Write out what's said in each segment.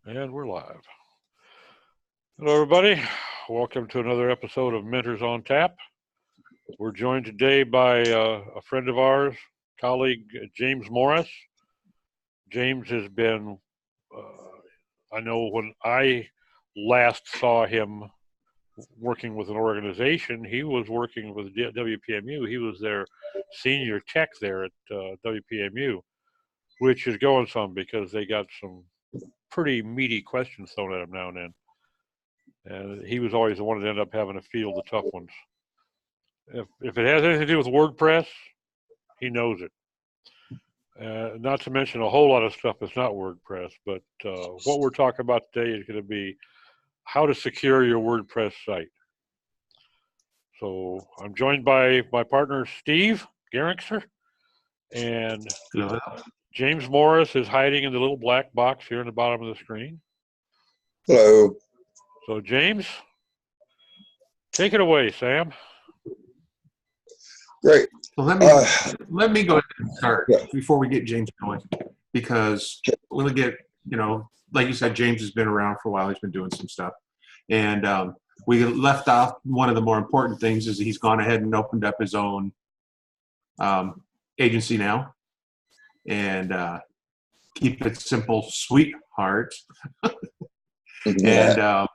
And we're live. Hello, everybody. Welcome to another episode of Mentors on Tap. We're joined today by a friend of ours, colleague James Morris. James has been, I know when I last saw him working with an organization, he was working with WPMU. He was their senior tech there at WPMU, which is going some because they got some pretty meaty questions thrown at him now and then. And he was always the one that ended up having to field the tough ones. If it has anything to do with WordPress, he knows it. Not to mention a whole lot of stuff that's not WordPress, but what we're talking about today is going to be how to secure your WordPress site. So I'm joined by my partner, Steve Geringser, and James Morris is hiding in the little black box here in the bottom of the screen. Hello. So James, take it away, Sam. Great. So let me go ahead and start before we get James going, because when we get, like you said, James has been around for a while. He's been doing some stuff. And we left off one of the more important things is he's gone ahead and opened up his own agency now. And keep it simple, sweetheart. And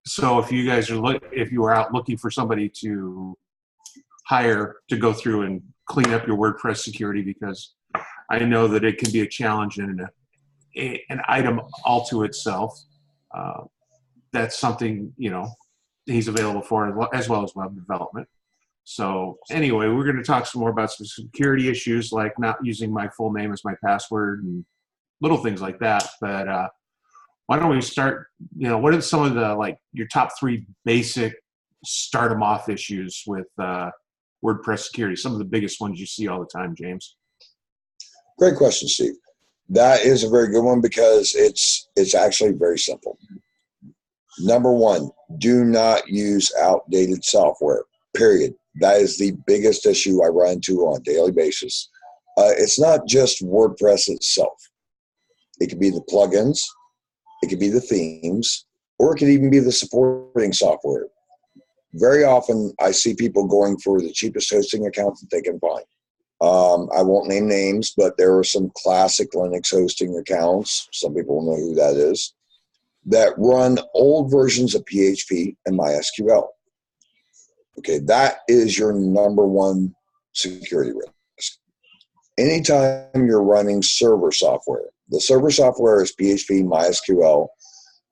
so if you guys are if you are out looking for somebody to hire to go through and clean up your WordPress security, because I know that it can be a challenge and an item all to itself. That's something, he's available for as well as web development. So anyway, we're going to talk some more about some security issues like not using my full name as my password and little things like that. But why don't we start, what are some of the, your top 3 basic start them off issues with WordPress security? Some of the biggest ones you see all the time, James. Great question, Steve. That is a very good one because it's actually very simple. Number 1, do not use outdated software, period. That is the biggest issue I run into on a daily basis. It's not just WordPress itself. It could be the plugins, it could be the themes, or it could even be the supporting software. Very often I see people going for the cheapest hosting account that they can find. I won't name names, but there are some classic Linux hosting accounts, some people know who that is, that run old versions of PHP and MySQL. Okay, that is your number 1 security risk. Anytime you're running server software, the server software is PHP, MySQL.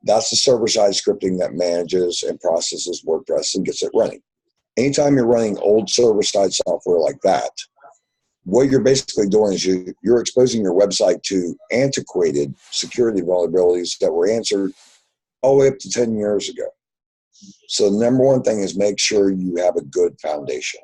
That's the server-side scripting that manages and processes WordPress and gets it running. Anytime you're running old server-side software like that, what you're basically doing is you're exposing your website to antiquated security vulnerabilities that were answered all the way up to 10 years ago. So the number 1 thing is make sure you have a good foundation.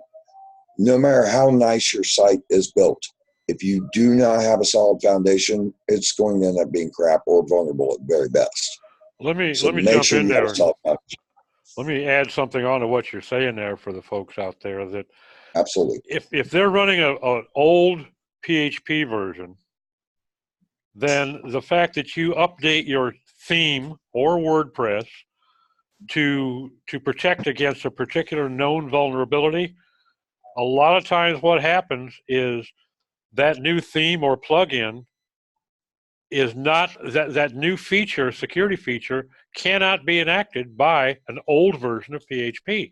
No matter how nice your site is built, if you do not have a solid foundation, it's going to end up being crap or vulnerable at very best. Let me jump in there. Let me add something on to what you're saying there for the folks out there that absolutely, if they're running an old PHP version, then the fact that you update your theme or WordPress to protect against a particular known vulnerability, a lot of times what happens is that new theme or plugin is not, that new feature, security feature, cannot be enacted by an old version of PHP.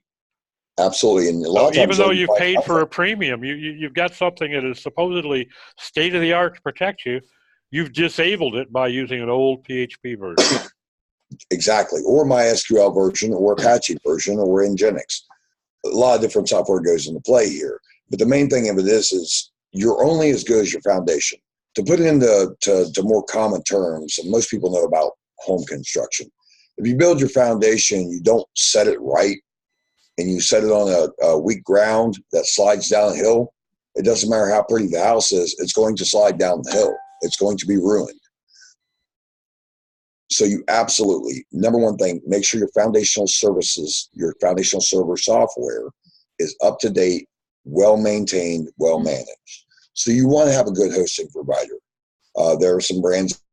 Absolutely. And a lot of times, even though you've paid for a premium, you've got something that is supposedly state-of-the-art to protect you, you've disabled it by using an old PHP version. Exactly. Or MySQL version, or Apache version, or Nginx. A lot of different software goes into play here. But the main thing of it is you're only as good as your foundation. To put it into to more common terms, and most people know about home construction. If you build your foundation, you don't set it right, and you set it on a weak ground that slides downhill, it doesn't matter how pretty the house is, it's going to slide down the hill. It's going to be ruined. So you absolutely, number 1 thing, make sure your foundational services, your foundational server software is up to date, well maintained, well managed. So you want to have a good hosting provider. There are some brands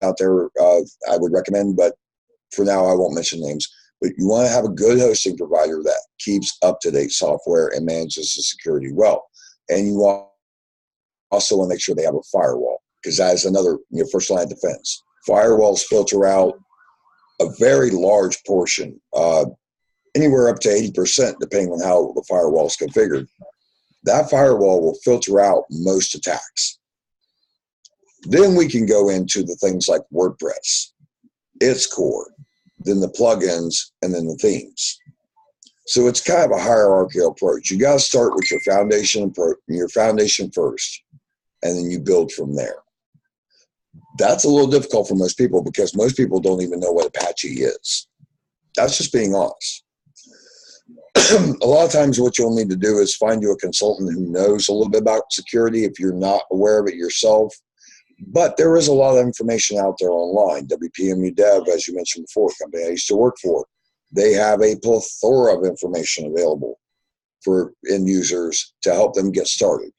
out there I would recommend, but for now I won't mention names. But you want to have a good hosting provider that keeps up-to-date software and manages the security well. And you also want to make sure they have a firewall, because that is another first line of defense. Firewalls filter out a very large portion, anywhere up to 80%, depending on how the firewall is configured. That firewall will filter out most attacks. Then we can go into the things like WordPress, its core, then the plugins, and then the themes. So it's kind of a hierarchical approach. You got to start with your foundation first, and then you build from there. That's a little difficult for most people because most people don't even know what Apache is. That's just being honest. A lot of times what you'll need to do is find you a consultant who knows a little bit about security if you're not aware of it yourself. But there is a lot of information out there online. WPMU Dev, as you mentioned before, a company I used to work for, they have a plethora of information available for end users to help them get started.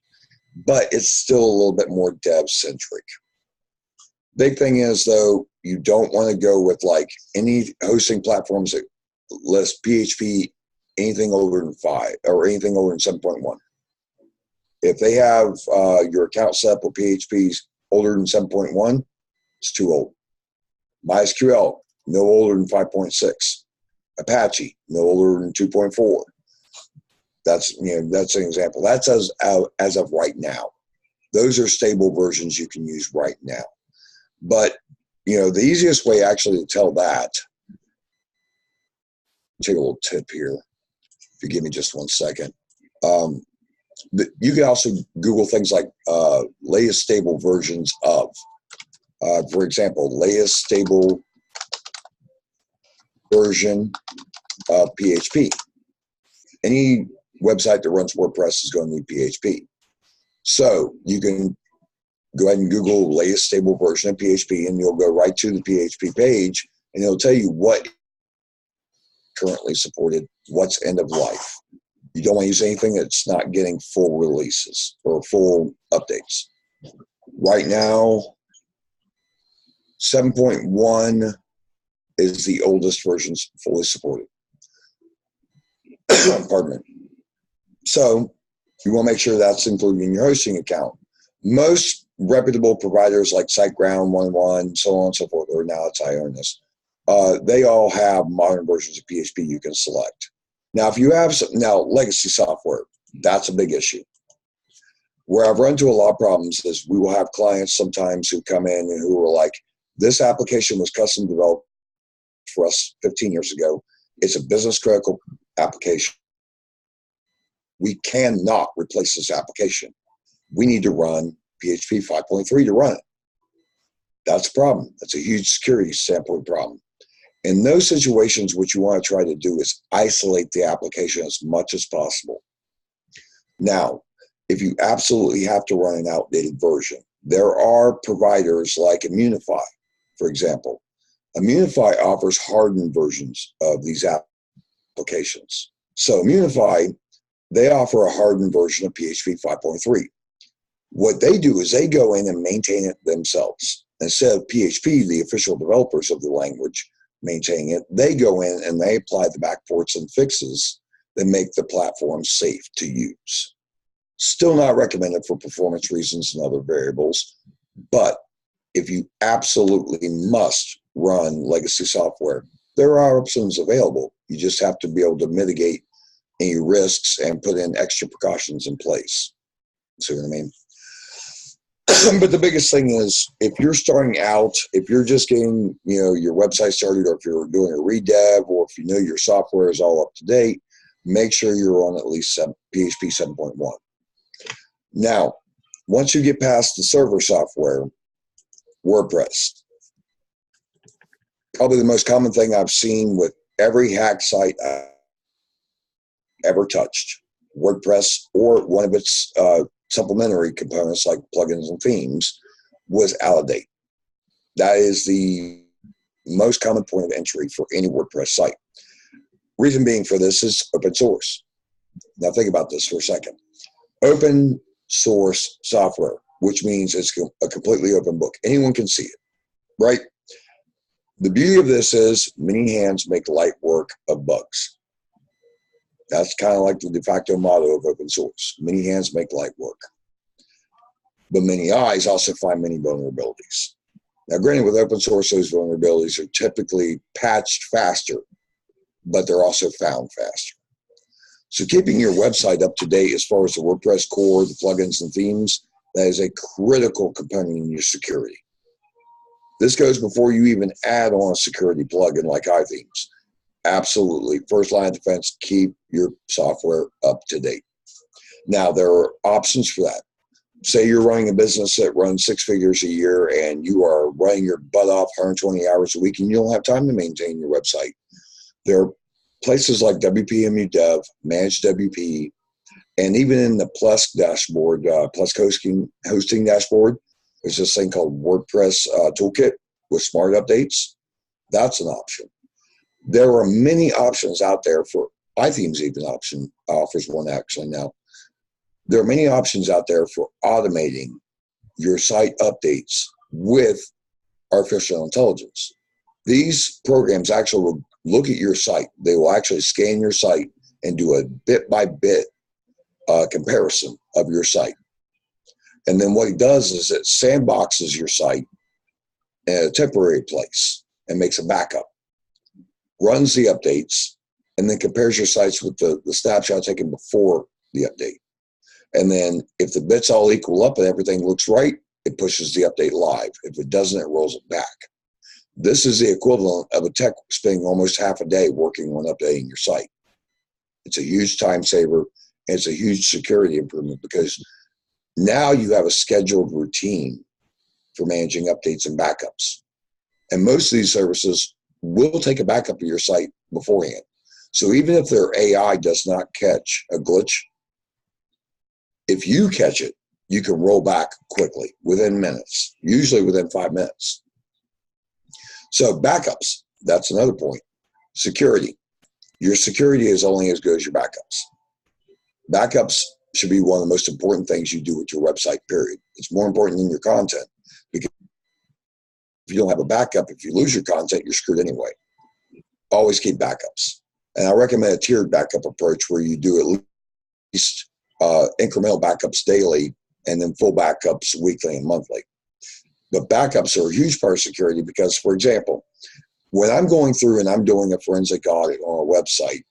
But it's still a little bit more dev-centric. Big thing is, though, you don't want to go with like any hosting platforms that list PHP anything older than 5 or anything older than 7.1. If they have your account set up with PHP's older than 7.1, it's too old. MySQL, no older than 5.6. Apache, no older than 2.4. That's an example. That's as of right now. Those are stable versions you can use right now. But the easiest way actually to tell that, take a little tip here. If you give me just 1 second. You can also Google things like latest stable versions of. For example, latest stable version of PHP. Any website that runs WordPress is going to need PHP. So you can go ahead and Google latest stable version of PHP, and you'll go right to the PHP page, and it'll tell you what currently supported, what's end of life. You don't want to use anything that's not getting full releases or full updates. Right now, 7.1 is the oldest version fully supported. Pardon me. So you want to make sure that's included in your hosting account. Most reputable providers like SiteGround, 1.1, so on and so forth, or now it's Ionis, they all have modern versions of PHP you can select. Now, if you have legacy software, that's a big issue. Where I've run into a lot of problems is we will have clients sometimes who come in and who are like, this application was custom developed for us 15 years ago. It's a business critical application. We cannot replace this application. We need to run PHP 5.3 to run it. That's a problem. That's a huge security sampling problem. In those situations, what you want to try to do is isolate the application as much as possible. Now, if you absolutely have to run an outdated version, there are providers like Immunify, for example. Immunify offers hardened versions of these applications. So Immunify, they offer a hardened version of PHP 5.3. What they do is they go in and maintain it themselves. Instead of PHP, the official developers of the language, maintaining it, they go in and they apply the backports and fixes that make the platform safe to use. Still not recommended for performance reasons and other variables, but if you absolutely must run legacy software, there are options available. You just have to be able to mitigate any risks and put in extra precautions in place. See what I mean? But the biggest thing is, if you're starting out, if you're just getting your website started, or if you're doing a redev, or if your software is all up to date, make sure you're on at least PHP 7.1. Now, once you get past the server software, WordPress, probably the most common thing I've seen with every hack site I've ever touched, WordPress or one of its supplementary components like plugins and themes, was out of date. That is the most common point of entry for any WordPress site. Reason being for this is open source. Now think about this for a second. Open source software, which means it's a completely open book. Anyone can see it. right? The beauty of this is many hands make light work of bugs. That's kind of like the de facto motto of open source. Many hands make light work. But many eyes also find many vulnerabilities. Now, granted, with open source, those vulnerabilities are typically patched faster, but they're also found faster. So keeping your website up to date as far as the WordPress core, the plugins and themes, that is a critical component in your security. This goes before you even add on a security plugin like iThemes. Absolutely. First line of defense, keep your software up to date. Now, there are options for that. Say you're running a business that runs 6 figures a year and you are running your butt off 120 hours a week and you don't have time to maintain your website. There are places like WPMU Dev, Managed WP, and even in the Plus dashboard, Plus hosting dashboard, there's this thing called WordPress Toolkit with smart updates. That's an option. There are many options out there for iThemes. Even option offers one actually now. There are many options out there for automating your site updates with artificial intelligence. These programs actually will look at your site. They will actually scan your site and do a bit-by-bit comparison of your site. And then what it does is it sandboxes your site in a temporary place and makes a backup, runs the updates, and then compares your sites with the snapshot taken before the update. And then if the bits all equal up and everything looks right, it pushes the update live. If it doesn't, it rolls it back. This is the equivalent of a tech spending almost half a day working on updating your site. It's a huge time saver, and it's a huge security improvement because now you have a scheduled routine for managing updates and backups. And most of these services will take a backup of your site beforehand. So even if their AI does not catch a glitch, if you catch it, you can roll back quickly within minutes, usually within 5 minutes. So backups, that's another point. Security. Your security is only as good as your backups. Backups should be one of the most important things you do with your website, period. It's more important than your content because if you don't have a backup, if you lose your content, you're screwed anyway. Always keep backups. And I recommend a tiered backup approach where you do at least incremental backups daily and then full backups weekly and monthly. But backups are a huge part of security because, for example, when I'm going through and I'm doing a forensic audit on a website,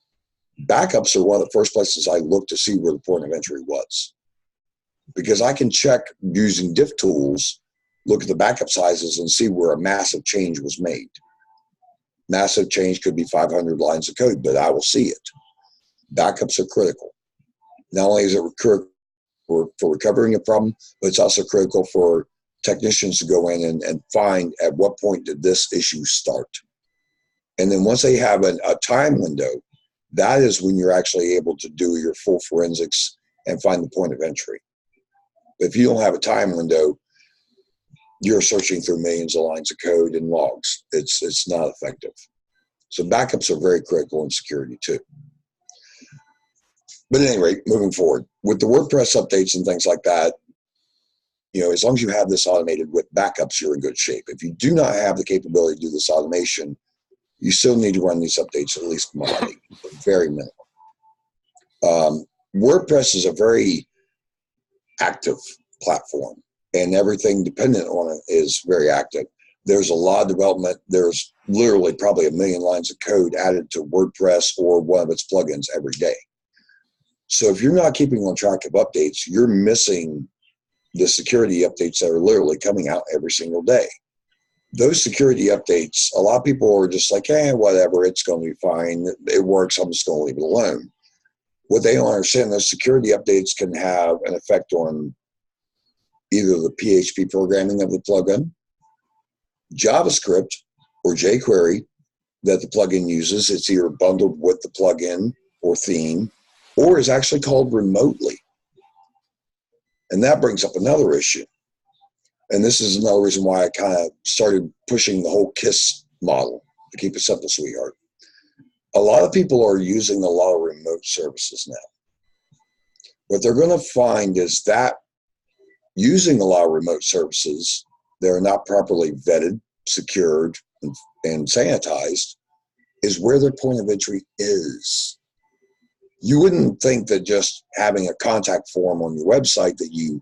backups are one of the first places I look to see where the point of entry was. Because I can check using diff tools, look at the backup sizes and see where a massive change was made. Massive change could be 500 lines of code, but I will see it. Backups are critical. Not only is it critical for recovering a problem, but it's also critical for technicians to go in and find at what point did this issue start. And then once they have a time window, that is when you're actually able to do your full forensics and find the point of entry. If you don't have a time window, you're searching through millions of lines of code and logs. It's not effective. So backups are very critical in security too. But at any rate, moving forward, with the WordPress updates and things like that, as long as you have this automated with backups, you're in good shape. If you do not have the capability to do this automation, you still need to run these updates at least monthly, very minimal. WordPress is a very active platform, and everything dependent on it is very active. There's a lot of development. There's literally probably 1 million lines of code added to WordPress or one of its plugins every day. So if you're not keeping on track of updates, you're missing the security updates that are literally coming out every single day. Those security updates, a lot of people are just like, whatever, it's going to be fine. It works. I'm just going to leave it alone. What they don't understand, those security updates can have an effect on either the PHP programming of the plugin, JavaScript, or jQuery that the plugin uses. It's either bundled with the plugin or theme, or is actually called remotely. And that brings up another issue. And this is another reason why I kind of started pushing the whole KISS model, to keep it simple, sweetheart. A lot of people are using a lot of remote services now. What they're going to find is that using a lot of remote services, they're not properly vetted secured and sanitized is where their point of entry is. You wouldn't think that just having a contact form on your website that you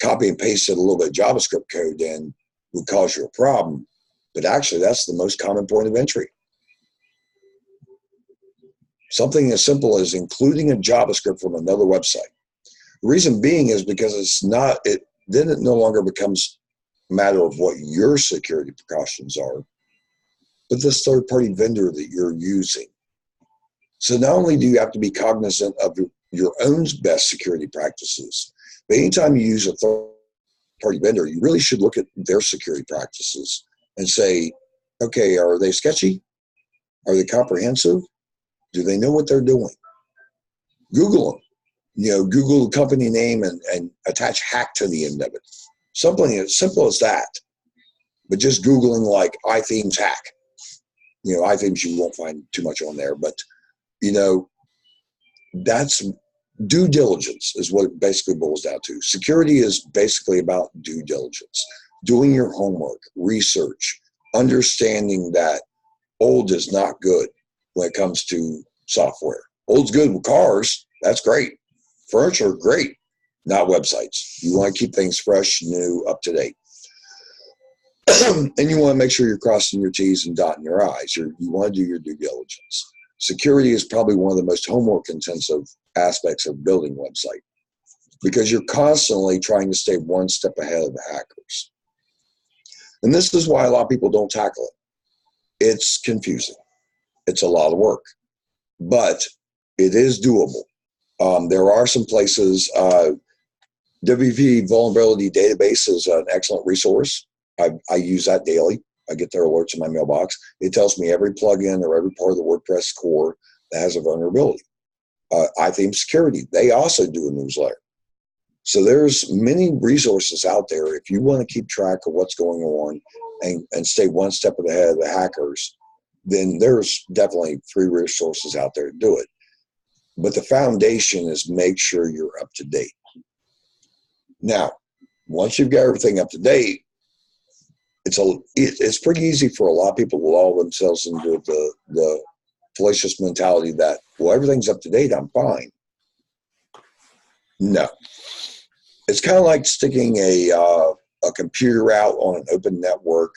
copy and pasted a little bit of JavaScript code in would cause you a problem. But actually, that's the most common point of entry. Something as simple as including a JavaScript from another website. The reason being is because then it no longer becomes a matter of what your security precautions are, but this third-party vendor that you're using. So not only do you have to be cognizant of your own best security practices, but anytime you use a third-party vendor, you really should look at their security practices and say, okay, are they sketchy? Are they comprehensive? Do they know what they're doing? Google them. Google the company name and attach hack to the end of it. Something as simple as that. But just Googling like iThemes hack. iThemes you won't find too much on there, but that's due diligence is what it basically boils down to. Security is basically about due diligence, doing your homework, research, understanding that old is not good when it comes to software. Old's good with cars. That's great. Furniture, great. Not websites. You want to keep things fresh, new, up to date. And you want to make sure you're crossing your T's and dotting your I's. You want to do your due diligence. Security is probably one of the most homework intensive aspects of building a website because you're constantly trying to stay one step ahead of the hackers. And this is why a lot of people don't tackle it. It's confusing. It's a lot of work, but it is doable. There are some places, WP Vulnerability Database is an excellent resource. I use that daily. I get their alerts in my mailbox. It tells me every plugin or every part of the WordPress core that has a vulnerability. iTheme Security, they also do a newsletter. So there's many resources out there. If you want to keep track of what's going on and stay one step ahead of the hackers, then there's definitely free resources out there to do it. But the foundation is make sure you're up to date. Now, once you've got everything up to date, it's pretty easy for a lot of people to lull themselves into the fallacious mentality that, well, everything's up to date, I'm fine. No. It's kind of like sticking a computer out on an open network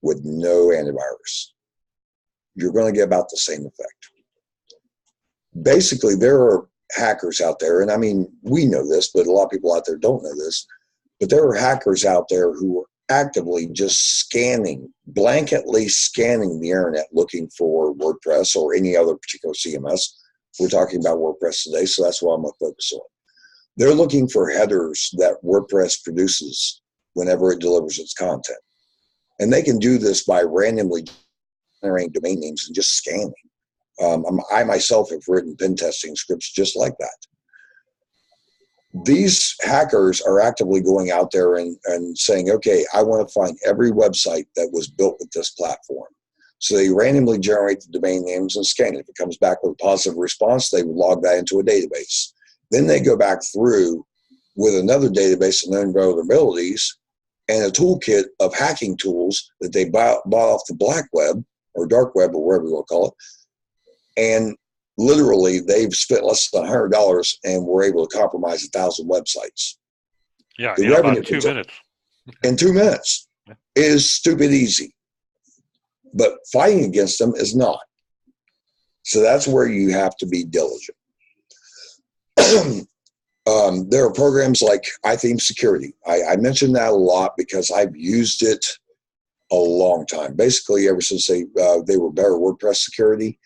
with no antivirus. You're going to get about the same effect. Basically, there are hackers out there, and I mean, we know this, but a lot of people out there don't know this, but there are hackers out there who are actively just blanketly scanning the internet looking for WordPress or any other particular CMS. We're talking about WordPress today, so that's what I'm going to focus on. They're looking for headers that WordPress produces whenever it delivers its content. And they can do this by randomly generating domain names and just scanning. I myself have written pen testing scripts just like that. These hackers are actively going out there and saying, okay, I want to find every website that was built with this platform. So they randomly generate the domain names and scan it. If it comes back with a positive response, they log that into a database. Then they go back through with another database of known vulnerabilities and a toolkit of hacking tools that they bought off the black web or dark web or whatever you want to call it. And literally, they've spent less than $100 and were able to compromise 1,000 websites. Yeah, about 2 minutes. In 2 minutes. It is stupid easy. But fighting against them is not. So that's where you have to be diligent. There are programs like iTheme Security. I mention that a lot because I've used it a long time. Basically, ever since they were better WordPress security.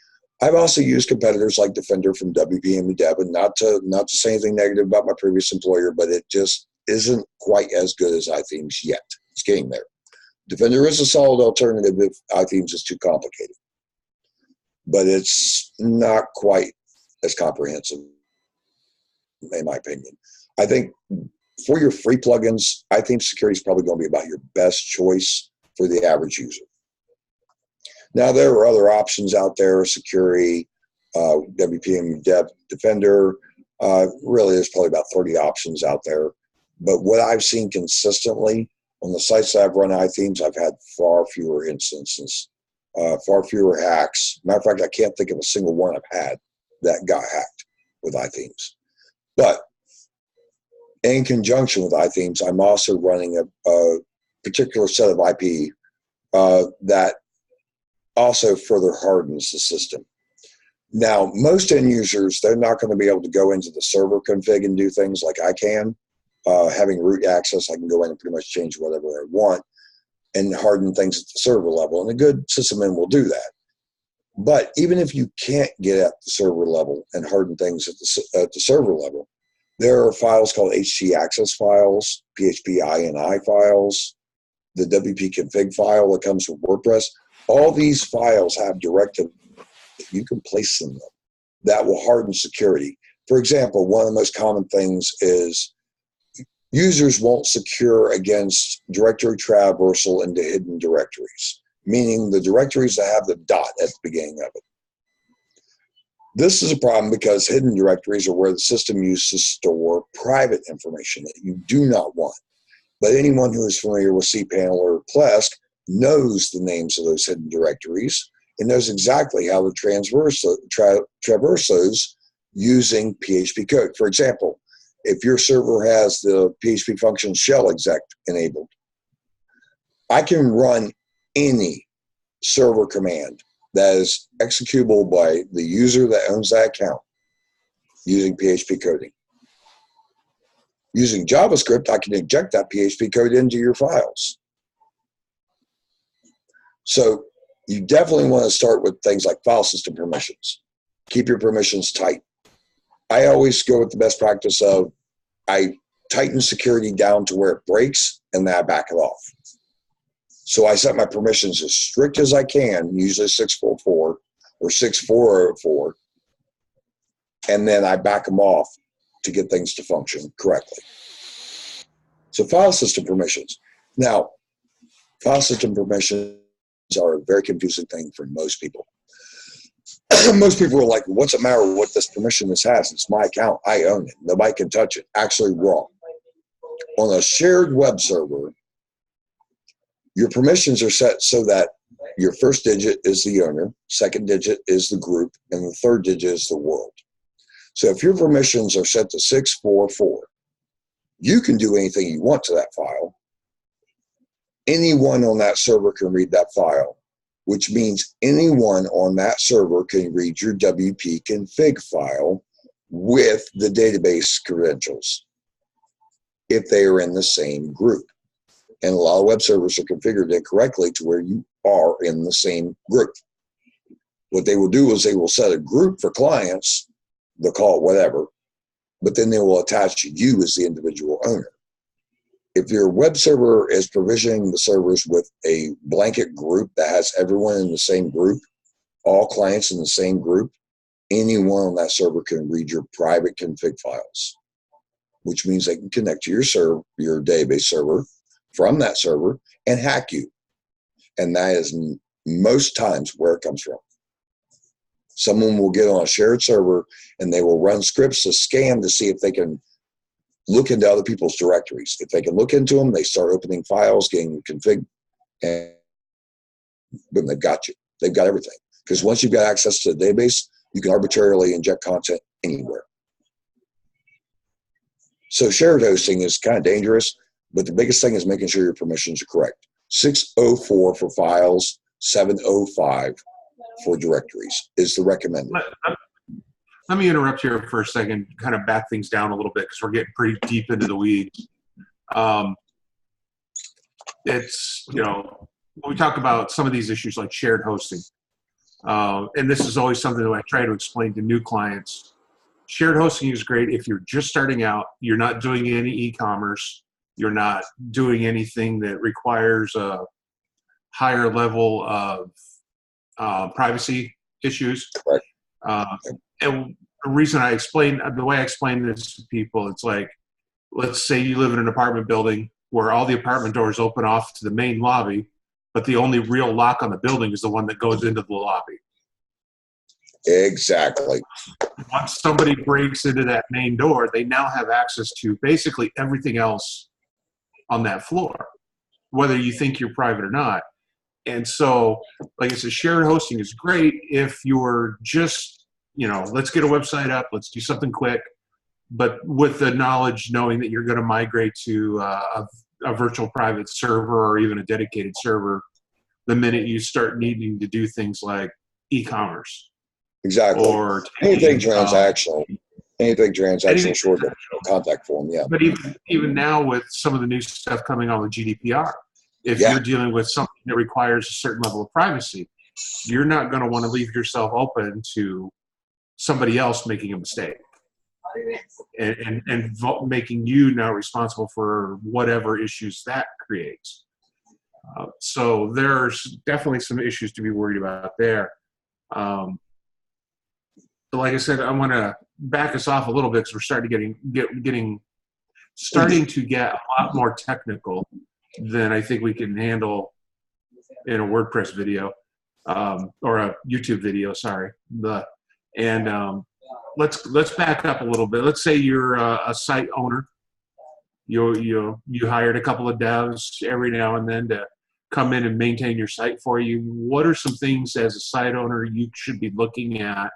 I've also used competitors like Defender from WPM Dev, and not to say anything negative about my previous employer, but it just isn't quite as good as iThemes yet. It's getting there. Defender is a solid alternative if iThemes is too complicated, but it's not quite as comprehensive, in my opinion. I think for your free plugins, iTheme Security is probably going to be about your best choice for the average user. Now, there are other options out there, Security, WPM Dev Defender. Really, there's probably about 30 options out there. But what I've seen consistently On the sites that I've run iThemes, I've had far fewer instances, far fewer hacks. Matter of fact, I can't think of a single one I've had that got hacked with iThemes. But in conjunction with iThemes, I'm also running a particular set of IP that also further hardens the system. Now, most end users, they're not going to be able to go into the server config and do things like I can. Having root access, I can go in and pretty much change whatever I want and harden things at the server level. And a good sysadmin will do that. But even if you can't get at the server level and harden things at the server level, there are files called htaccess files, PHP INI files, the WP config file that comes with WordPress. All these files have directives that you can place in them that will harden security. For example, one of the most common things is users won't secure against directory traversal into hidden directories, meaning the directories that have the dot at the beginning of it. This is a problem because hidden directories are where the system uses to store private information that you do not want. But anyone who is familiar with cPanel or Plesk knows the names of those hidden directories and knows exactly how to traverse those using PHP code. For example, if your server has the PHP function shell exec enabled, I can run any server command that is executable by the user that owns that account using PHP coding. Using JavaScript, I can inject that PHP code into your files. So you definitely want to start with things like file system permissions. Keep your permissions tight. I always go with the best practice of I tighten security down to where it breaks and then I back it off. So I set my permissions as strict as I can, usually 644 or 6404, and then I back them off to get things to function correctly. So file system permissions. Now, file system permissions are a very confusing thing for most people. Most people are like, what's it matter what this permission this has? It's my account. I own it. Nobody can touch it. Actually wrong. On a shared web server, your permissions are set so that your first digit is the owner, second digit is the group, and the third digit is the world. So if your permissions are set to 644, you can do anything you want to that file. Anyone on that server can read that file, which means anyone on that server can read your WP config file with the database credentials if they are in the same group. And a lot of web servers are configured incorrectly to where you are in the same group. What they will do is they will set a group for clients, they'll call it whatever, but then they will attach you as the individual owner. If your web server is provisioning the servers with a blanket group that has everyone in the same group, all clients in the same group, anyone on that server can read your private config files, which means they can connect to your database server from that server and hack you. And that is most times where it comes from. Someone will get on a shared server and they will run scripts to scan to see if they can look into other people's directories. If they can look into them, they start opening files, getting config, and boom, they've got you. They've got everything. Because once you've got access to the database, you can arbitrarily inject content anywhere. So shared hosting is kind of dangerous, but the biggest thing is making sure your permissions are correct. 604 for files, 705 for directories is the recommended. Let me interrupt here for a second, kind of back things down a little bit because we're getting pretty deep into the weeds. It's, when we talk about some of these issues like shared hosting, and this is always something that I try to explain to new clients. Shared hosting is great if you're just starting out, you're not doing any e-commerce, you're not doing anything that requires a higher level of privacy issues. Correct. And the reason the way I explain this to people, it's like, let's say you live in an apartment building where all the apartment doors open off to the main lobby, but the only real lock on the building is the one that goes into the lobby. Exactly. Once somebody breaks into that main door, they now have access to basically everything else on that floor. whether you think you're private or not. And so, like I said, shared hosting is great if you're just, let's get a website up, let's do something quick, but with the knowledge, knowing that you're going to migrate to a virtual private server or even a dedicated server the minute you start needing to do things like e-commerce. Exactly. Or anything transactional. Sure, no contact form, yeah. But even now with some of the new stuff coming on with GDPR, if you're dealing with something that requires a certain level of privacy, you're not going to want to leave yourself open to somebody else making a mistake and making you now responsible for whatever issues that creates. So there's definitely some issues to be worried about there. But like I said, I want to back us off a little bit because we're starting to get a lot more technical than I think we can handle in a WordPress video or a YouTube video. Sorry, let's back up a little bit. Let's say you're a site owner. You hired a couple of devs every now and then to come in and maintain your site for you. What are some things as a site owner you should be looking at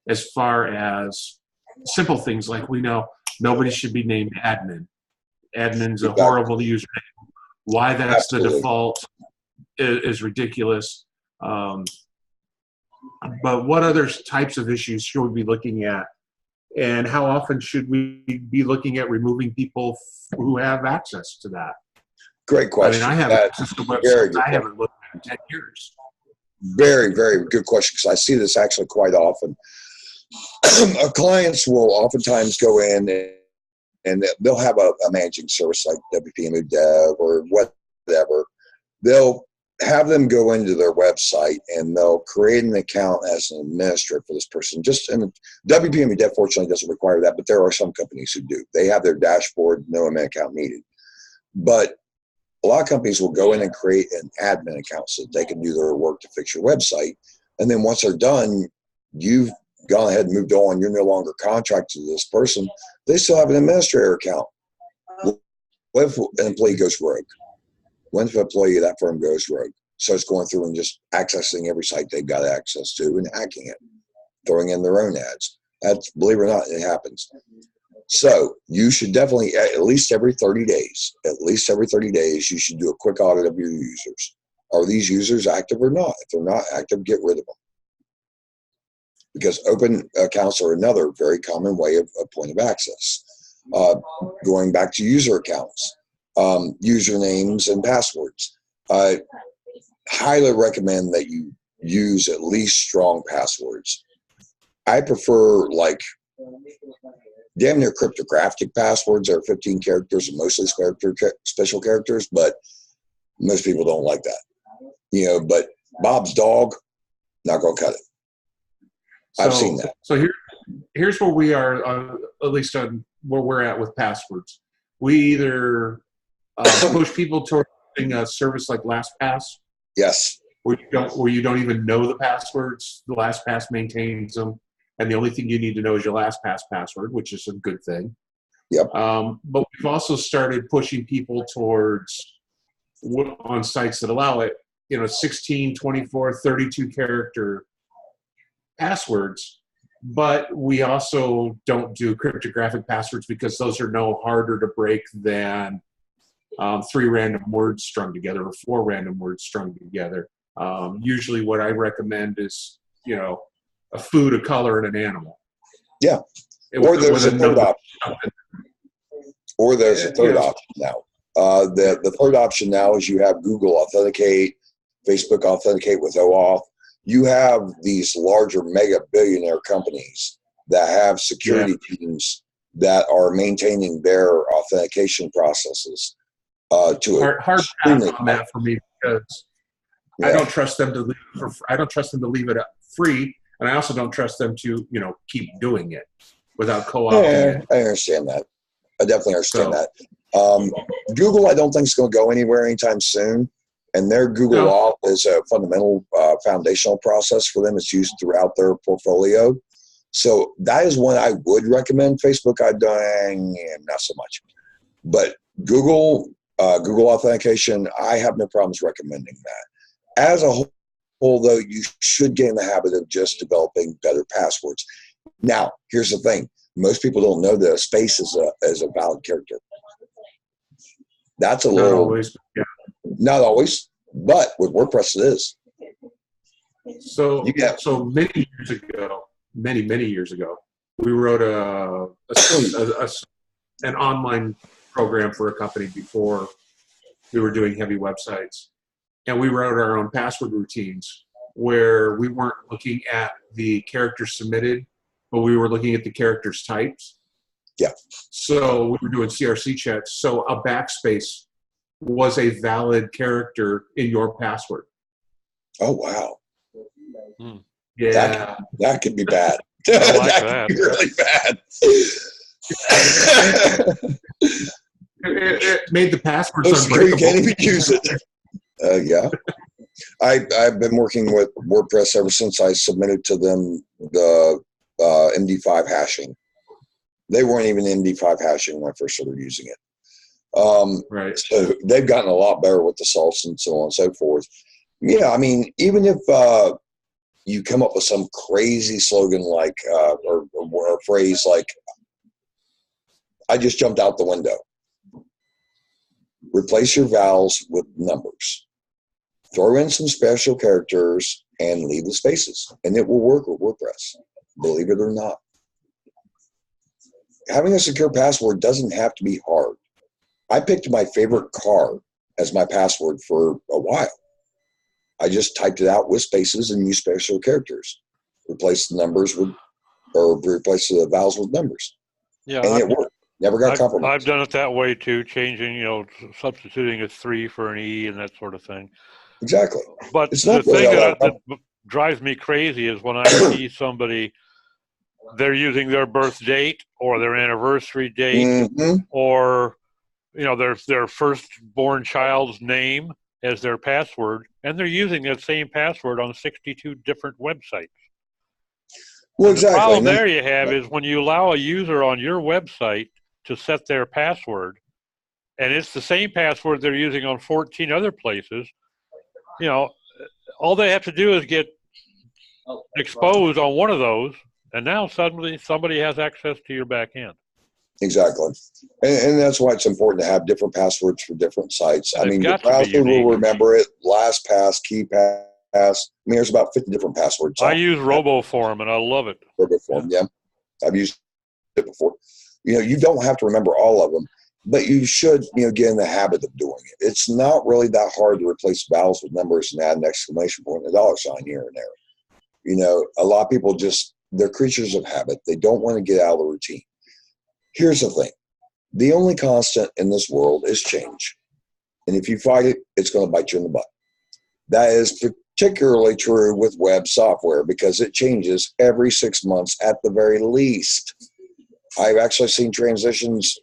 as far as simple things like we know nobody should be named admin. Admin's a horrible username. Why that's the default is ridiculous. But what other types of issues should we be looking at? And how often should we be looking at removing people who have access to that? Great question. I mean, I have access to websites I haven't looked at in 10 years. Very, very good question, because I see this actually quite often. Our clients will oftentimes go in and they'll have a managing service like WPMU Dev or whatever. They'll have them go into their website and they'll create an account as an administrator for this person. And WPMU Dev fortunately doesn't require that, but there are some companies who do. They have their dashboard, no admin account needed. But a lot of companies will go in and create an admin account so that they can do their work to fix your website. And then once they're done, you've gone ahead and moved on. You're no longer contracted to this person. They still have an administrator account. What if an employee goes rogue? What if an employee of that firm goes rogue? So it's going through and just accessing every site they've got access to and hacking it, throwing in their own ads. That's, believe it or not, it happens. So you should definitely, at least every 30 days, you should do a quick audit of your users. Are these users active or not? If they're not active, get rid of them. Because open accounts are another very common way of point of access. Going back to user accounts, usernames and passwords. I highly recommend that you use at least strong passwords. I prefer like damn near cryptographic passwords that are 15 characters and mostly special characters, but most people don't like that. But Bob's dog, not going to cut it. I've seen that. So here's where we are, at least on where we're at with passwords. We either push people toward a service like LastPass. Yes. Where you don't even know the passwords. The LastPass maintains them, and the only thing you need to know is your LastPass password, which is a good thing. Yep. But we've also started pushing people towards, on sites that allow it, 16, 24, 32 character passwords, but we also don't do cryptographic passwords because those are no harder to break than 3 random words strung together or 4 random words strung together. Usually what I recommend is, a food, a color, and an animal. Yeah. Or there's a third option. Or there's a third option now. The third option now is you have Google Authenticate, Facebook Authenticate with OAuth. You have these larger mega billionaire companies that have security teams that are maintaining their authentication processes. Hard pass on that for me because I don't trust them to leave I don't trust them to leave it up free, and I also don't trust them to keep doing it without co-opting it. I understand that. I definitely understand that. Google, I don't think is going to go anywhere anytime soon. And their Google Auth is a fundamental foundational process for them. It's used throughout their portfolio. So that is one I would recommend. Facebook, not so much. But Google, Google authentication, I have no problems recommending that. As a whole, though, you should get in the habit of just developing better passwords. Now, here's the thing. Most people don't know that a space is a valid character. That's a Not always. Yeah. Not always, but with WordPress it is. So many years ago, we wrote an online program for a company before we were doing heavy websites. And we wrote our own password routines where we weren't looking at the characters submitted, but we were looking at the characters types. Yeah. So we were doing CRC checks. So a backspace was a valid character in your password. Oh, wow. Yeah. That could be bad. I like that. Could be really bad. It made the passwords You can't unbreakable. even use it. Yeah. I've been working with WordPress ever since I submitted to them the MD5 hashing. They weren't even MD5 hashing when I first started using it. Right. So they've gotten a lot better with the salts and so on and so forth. Yeah, I mean, even if you come up with some crazy slogan like, or a phrase like, I just jumped out the window. Replace your vowels with numbers. Throw in some special characters and leave the spaces, and it will work with WordPress, believe it or not. Having a secure password doesn't have to be hard. I picked my favorite car as my password for a while. I just typed it out with spaces and used special characters. Replace the numbers with, or replace the vowels with numbers. Yeah, And it worked. Never got compromised. I've done it that way too, changing, substituting a 3 for an E and that sort of thing. Exactly. But It's the not really thing all that drives me crazy is when I see somebody, they're using their birth date or their anniversary date or their firstborn child's name as their password, and they're using that same password on 62 different websites. Well, and exactly. The problem there you have is when you allow a user on your website to set their password, and it's the same password they're using on 14 other places, all they have to do is get exposed on one of those, and now suddenly somebody has access to your back end. Exactly. And that's why it's important to have different passwords for different sites. I mean, the got to be browser will unique. remember it, LastPass, KeyPass. I mean, there's about 50 different passwords. I use RoboForm, and I love it. RoboForm, yeah. I've used it before. You don't have to remember all of them, but you should, get in the habit of doing it. It's not really that hard to replace vowels with numbers and add an exclamation point and a dollar sign here and there. A lot of people they're creatures of habit. They don't want to get out of the routine. Here's the thing. The only constant in this world is change. And if you fight it, it's going to bite you in the butt. That is particularly true with web software because it changes every 6 months at the very least. I've actually seen transitions,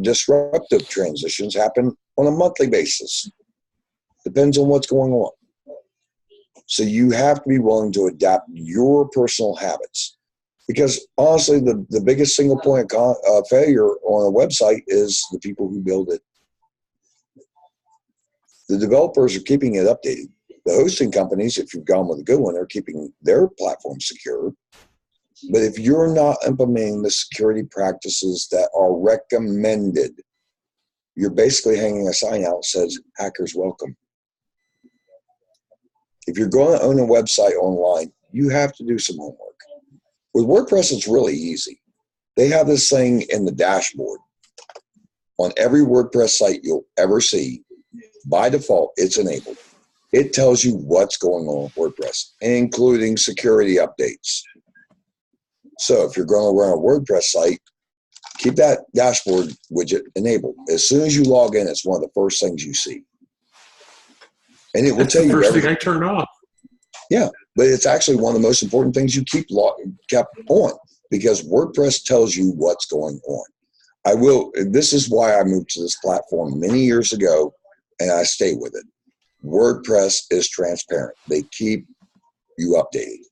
disruptive transitions happen on a monthly basis. Depends on what's going on. So you have to be willing to adapt your personal habits. Because honestly, the biggest single point of failure on a website is the people who build it. The developers are keeping it updated. The hosting companies, if you've gone with a good one, are keeping their platform secure. But if you're not implementing the security practices that are recommended, you're basically hanging a sign out that says, hackers welcome. If you're going to own a website online, you have to do some homework. With WordPress, it's really easy. They have this thing in the dashboard. On every WordPress site you'll ever see, by default, it's enabled. It tells you what's going on with WordPress, including security updates. So if you're going to run a WordPress site, keep that dashboard widget enabled. As soon as you log in, it's one of the first things you see. And it will tell you the first everything. thing I turn off. Yeah, but it's actually one of the most important things you kept on because WordPress tells you what's going on. This is why I moved to this platform many years ago, and I stay with it. WordPress is transparent. They keep you updated.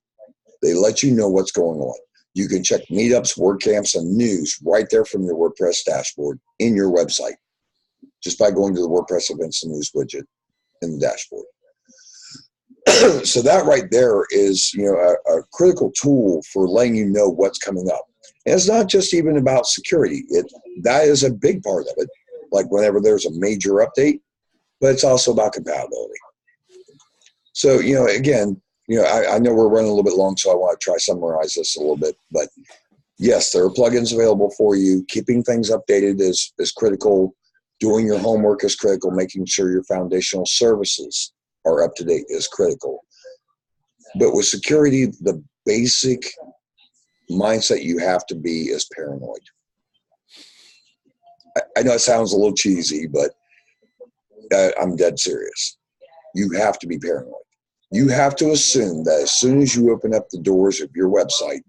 They let you know what's going on. You can check meetups, WordCamps, and news right there from your WordPress dashboard in your website. just by going to the WordPress events and news widget in the dashboard. So that right there is, you know, a critical tool for letting you know what's coming up. And it's not just even about security. That is a big part of it, like whenever there's a major update, but it's also about compatibility. So, you know, again, you know, I know we're running a little bit long, so I want to try to summarize this a little bit. But yes, there are plugins available for you. Keeping things updated is critical. Doing your homework is critical. Making sure your foundational services are up to date is critical. But with security, the basic mindset you have to be is paranoid. I know it sounds a little cheesy, but I'm dead serious. You have to be paranoid. You have to assume that as soon as you open up the doors of your website,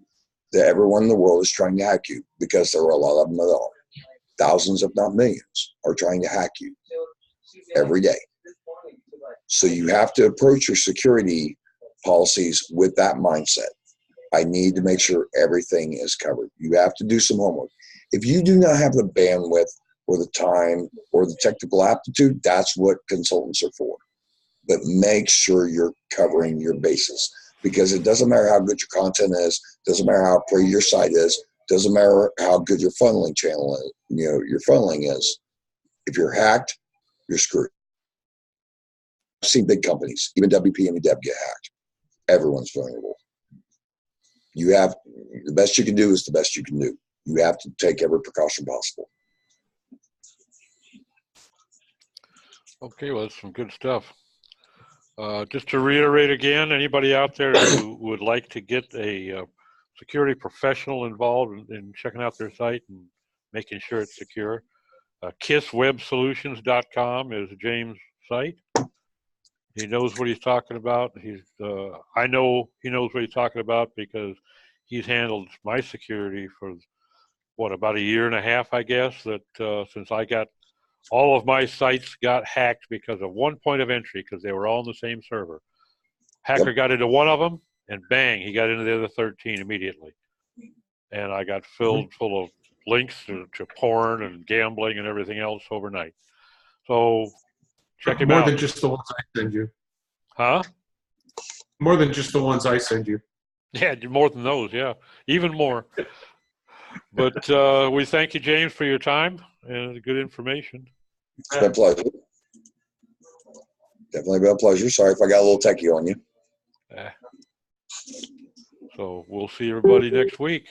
that everyone in the world is trying to hack you, because there are a lot of them that are. Thousands, if not millions, are trying to hack you every day. So you have to approach your security policies with that mindset. I need to make sure everything is covered. You have to do some homework. If you do not have the bandwidth or the time or the technical aptitude, that's what consultants are for. But make sure you're covering your bases, because it doesn't matter how good your content is, doesn't matter how pretty your site is, doesn't matter how good your funneling channel is, you know, your funneling is. If you're hacked, you're screwed. I've seen big companies, even WP and EW, get hacked. Everyone's vulnerable. You have, the best you can do is the best you can do. You have to take every precaution possible. Okay, well, that's some good stuff. Just to reiterate again, anybody out there who would like to get a security professional involved in checking out their site and making sure it's secure, kisswebsolutions.com is James' site. He knows what he's talking about. I know he knows what he's talking about, because he's handled my security for, what, about a year and a half, I guess, that since I got all of my sites got hacked because of one point of entry, because they were all on the same server. Hacker got into one of them, and bang, he got into the other 13 immediately. And I got filled full of links to porn and gambling and everything else overnight. So check him out. More than just the ones I send you. Huh? More than just the ones I send you. Yeah, more than those, yeah. Even more. But we thank you, James, for your time and good information. It's been a pleasure. Definitely been a pleasure. Sorry if I got a little techie on you. So we'll see everybody next week.